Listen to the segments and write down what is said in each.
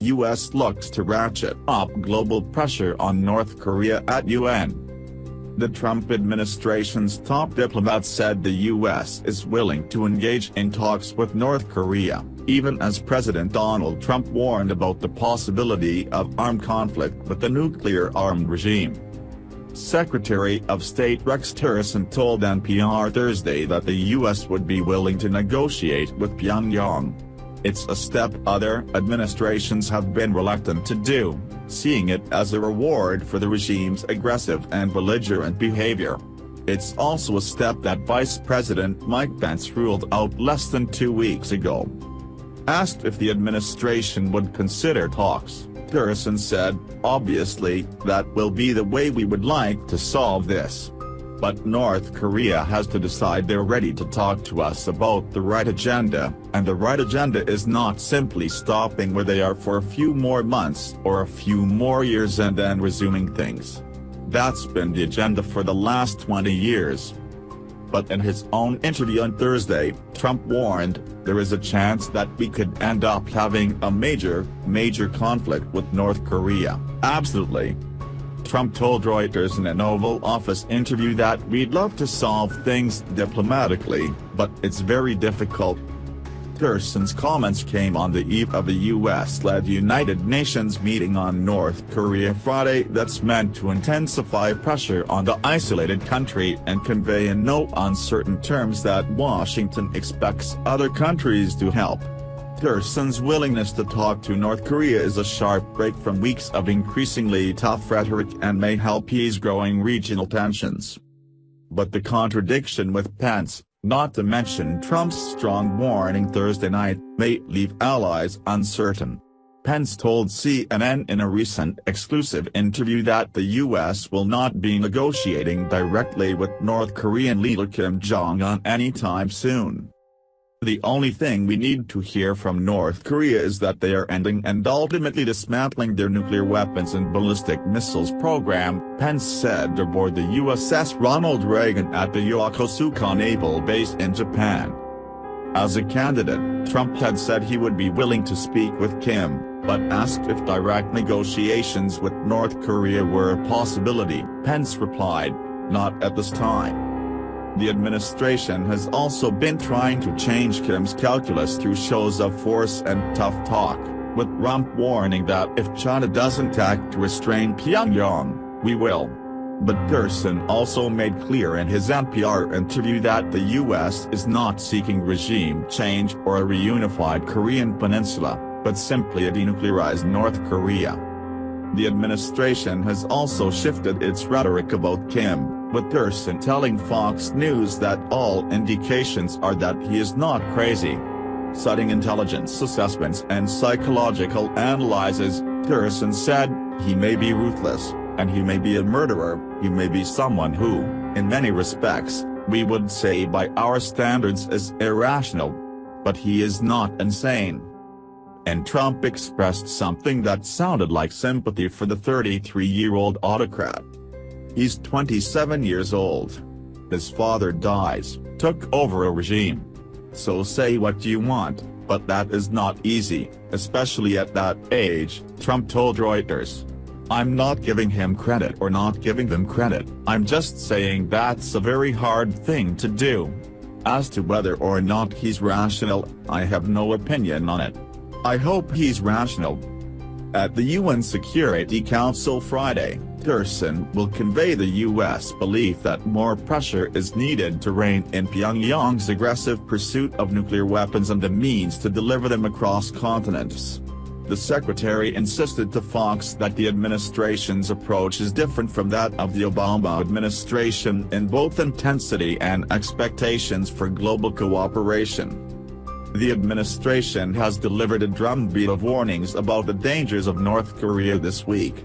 US looks to ratchet up global pressure on North Korea at UN. The Trump administration's top diplomat said the US is willing to engage in talks with North Korea, even as President Donald Trump warned about the possibility of armed conflict with the nuclear-armed regime. Secretary of State Rex Tillerson told NPR Thursday that the US would be willing to negotiate with Pyongyang. It's a step other administrations have been reluctant to do, seeing it as a reward for the regime's aggressive and belligerent behavior. It's also a step that Vice President Mike Pence ruled out less than 2 weeks ago. Asked if the administration would consider talks, Tillerson said, "Obviously, that will be the way we would like to solve this. But North Korea has to decide they're ready to talk to us about the right agenda, and the right agenda is not simply stopping where they are for a few more months or a few more years and then resuming things. That's been the agenda for the last 20 years." But in his own interview on Thursday, Trump warned, there is a chance that we could end up having a major conflict with North Korea. Absolutely. Trump told Reuters in an Oval Office interview that we'd love to solve things diplomatically, but it's very difficult. Tillerson's comments came on the eve of a US-led United Nations meeting on North Korea Friday that's meant to intensify pressure on the isolated country and convey in no uncertain terms that Washington expects other countries to help. Tillerson's willingness to talk to North Korea is a sharp break from weeks of increasingly tough rhetoric and may help ease growing regional tensions. But the contradiction with Pence, not to mention Trump's strong warning Thursday night, may leave allies uncertain. Pence told CNN in a recent exclusive interview that the US will not be negotiating directly with North Korean leader Kim Jong-un anytime soon. "The only thing we need to hear from North Korea is that they are ending and ultimately dismantling their nuclear weapons and ballistic missiles program," Pence said aboard the USS Ronald Reagan at the Yokosuka Naval Base in Japan. As a candidate, Trump had said he would be willing to speak with Kim, but asked if direct negotiations with North Korea were a possibility, Pence replied, "Not at this time." The administration has also been trying to change Kim's calculus through shows of force and tough talk, with Trump warning that if China doesn't act to restrain Pyongyang, we will. But Tillerson also made clear in his NPR interview that the US is not seeking regime change or a reunified Korean peninsula, but simply a denuclearized North Korea. The administration has also shifted its rhetoric about Kim, with Tillerson telling Fox News that all indications are that he is not crazy. Citing intelligence assessments and psychological analyses, Tillerson said, "He may be ruthless, and he may be a murderer, he may be someone who, in many respects, we would say by our standards is irrational. But he is not insane." And Trump expressed something that sounded like sympathy for the 33-year-old autocrat. He's 27 years old. His father dies, took over a regime. So say what you want, but that is not easy, especially at that age, Trump told Reuters. "I'm not giving him credit or not giving them credit, I'm just saying that's a very hard thing to do. As to whether or not he's rational, I have no opinion on it. I hope he's rational." At the UN Security Council Friday, Tillerson will convey the US belief that more pressure is needed to rein in Pyongyang's aggressive pursuit of nuclear weapons and the means to deliver them across continents. The secretary insisted to Fox that the administration's approach is different from that of the Obama administration in both intensity and expectations for global cooperation. The administration has delivered a drumbeat of warnings about the dangers of North Korea this week.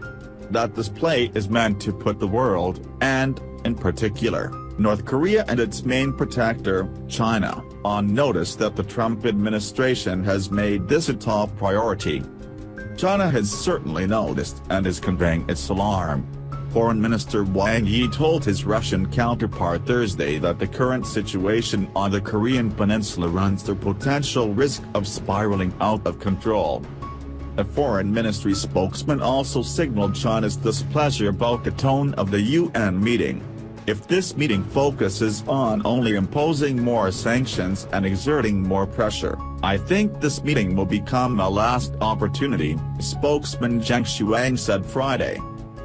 That display is meant to put the world, and, in particular, North Korea and its main protector, China, on notice that the Trump administration has made this a top priority. China has certainly noticed and is conveying its alarm. Foreign Minister Wang Yi told his Russian counterpart Thursday that the current situation on the Korean peninsula runs the potential risk of spiraling out of control. A foreign ministry spokesman also signaled China's displeasure about the tone of the UN meeting. If this meeting focuses on only imposing more sanctions and exerting more pressure, I think this meeting will become a last opportunity, spokesman Zhang Shuang said Friday.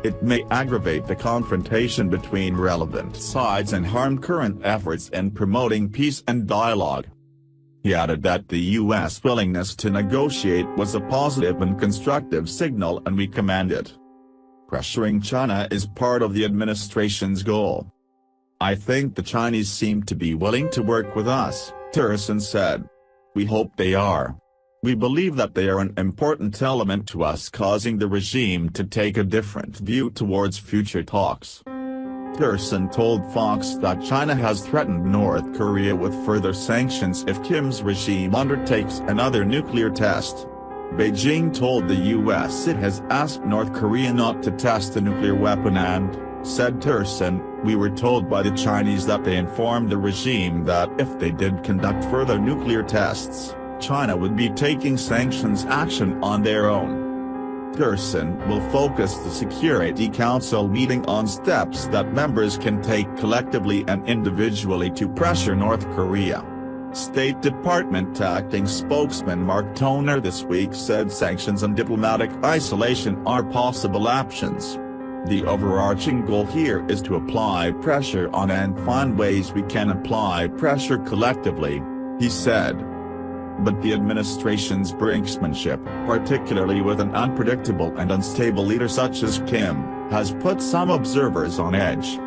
It may aggravate the confrontation between relevant sides and harm current efforts in promoting peace and dialogue. He added that the U.S. willingness to negotiate was a positive and constructive signal and we commend it. Pressuring China is part of the administration's goal. I think the Chinese seem to be willing to work with us, Tillerson said. We hope they are. We believe that they are an important element to us causing the regime to take a different view towards future talks. Tillerson told Fox that China has threatened North Korea with further sanctions if Kim's regime undertakes another nuclear test. Beijing told the U.S. it has asked North Korea not to test a nuclear weapon and, said Tillerson, we were told by the Chinese that they informed the regime that if they did conduct further nuclear tests, China would be taking sanctions action on their own. Tillerson will focus the Security Council meeting on steps that members can take collectively and individually to pressure North Korea. State Department acting spokesman Mark Toner this week said sanctions and diplomatic isolation are possible options. The overarching goal here is to apply pressure on and find ways we can apply pressure collectively, he said. But the administration's brinksmanship, particularly with an unpredictable and unstable leader such as Kim, has put some observers on edge.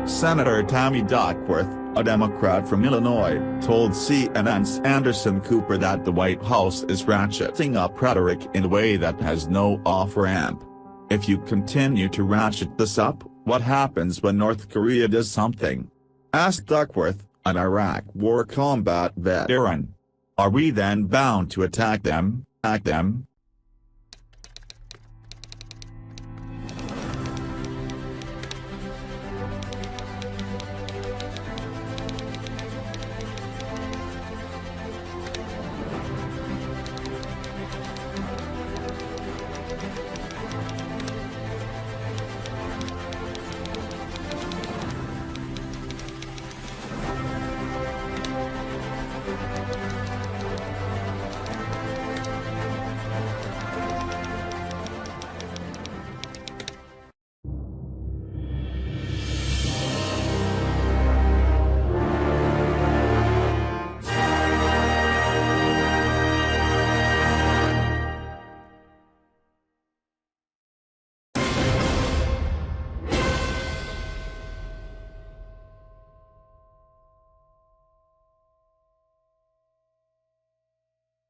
Senator Tammy Duckworth, a Democrat from Illinois, told CNN's Anderson Cooper that the White House is ratcheting up rhetoric in a way that has no off-ramp. If you continue to ratchet this up, what happens when North Korea does something? Asked Duckworth, an Iraq War combat veteran. Are we then bound to attack them?